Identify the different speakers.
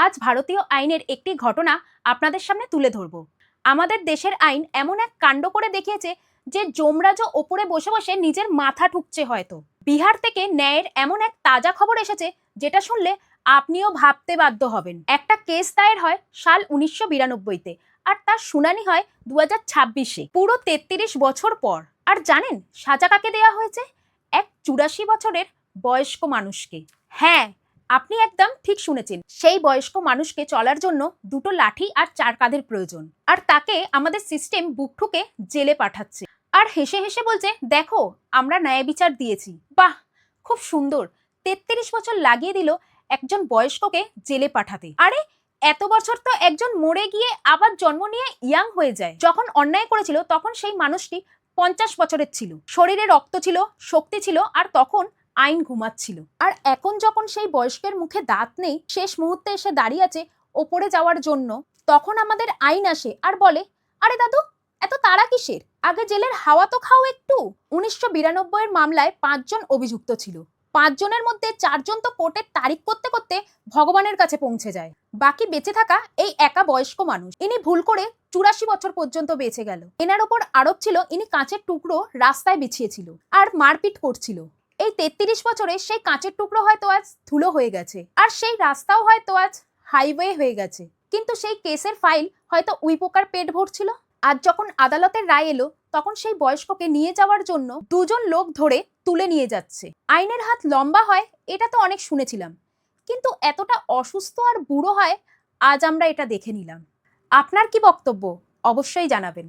Speaker 1: আজ ভারতীয় আইনের একটি ঘটনা আপনাদের সামনে তুলে ধরব। আমাদের দেশের আইন এমন এক কাণ্ড করে দেখিয়েছে যে যমরাজও ওপরে বসে বসে নিজের মাথা ঠুকছে হয়তো। বিহার থেকে ন্যায়ের এমন এক তাজা খবর এসেছে যেটা শুনলে আপনিও ভাবতে বাধ্য হবেন। একটা কেস দায়ের হয় সাল 1992-তে আর তার শুনানি হয় 2026-এ, পুরো 33 বছর পর। আর জানেন সাজা কাকে দেওয়া হয়েছে? এক 84 বছরের বয়স্ক মানুষকে। হ্যাঁ, আপনি একদম ঠিক শুনেছেন। সেই বয়স্ক মানুষকে চলার জন্য দুটো লাঠি আর 4 কাঁধের প্রয়োজন, আর তাকে আমাদের সিস্টেম বুক ঠুকে জেলে পাঠাচ্ছে আর হেসে হেসে বলছে, দেখো আমরা ন্যায় বিচার দিয়েছি। বাহ, খুব সুন্দর। 33 বছর লাগিয়ে দিল একজন বয়স্ককে জেলে পাঠাতে। আরে এত বছর তো একজন মরে গিয়ে আবার জন্ম নিয়ে ইয়াং হয়ে যায়। যখন অন্যায় করেছিল তখন সেই মানুষটি 50 বছরের ছিল, শরীরে রক্ত ছিল, শক্তি ছিল, আর তখন আইন ঘুমাচ্ছিল। আর এখন যখন সেই বয়স্কের মুখে দাঁত নেই, শেষ মুহূর্তে এসে দাঁড়িয়ে আছে ওপরে যাওয়ার জন্য, তখন আমাদের আইন আসে আর বলে, আরে দাদু এত তাড়া কিসের, আগে জেলের হাওয়া তো খাও একটু। 1992 এর মামলায় 5 জন অভিযুক্ত ছিল। 5 জনের মধ্যে 4 জন তো কোর্টের তারিখ করতে করতে ভগবানের কাছে পৌঁছে যায়। বাকি বেঁচে থাকা এই একা বয়স্ক মানুষ, ইনি ভুল করে 84 বছর পর্যন্ত বেঁচে গেল। এনার ওপর আরোপ ছিল ইনি কাঁচের টুকরো রাস্তায় বিছিয়েছিল আর মারপিট করছিল। এই 33 বছরে সেই কাঁচের টুকরো হয়তো আজ ধুলো হয়ে গেছে, আর সেই রাস্তাও হয়তো আজ হাইওয়ে হয়ে গেছে, কিন্তু সেই কেসের ফাইল হয়তো উইপোকার পেট ভরছিল। আজ যখন আদালতের রায় এলো, তখন সেই বয়স্ককে নিয়ে যাওয়ার জন্য 2 জন লোক ধরে তুলে নিয়ে যাচ্ছে। আইনের হাত লম্বা হয় এটা তো অনেক শুনেছিলাম, কিন্তু এতটা অসুস্থ আর বুড়ো হয় আজ আমরা এটা দেখে নিলাম। আপনার কি বক্তব্য অবশ্যই জানাবেন।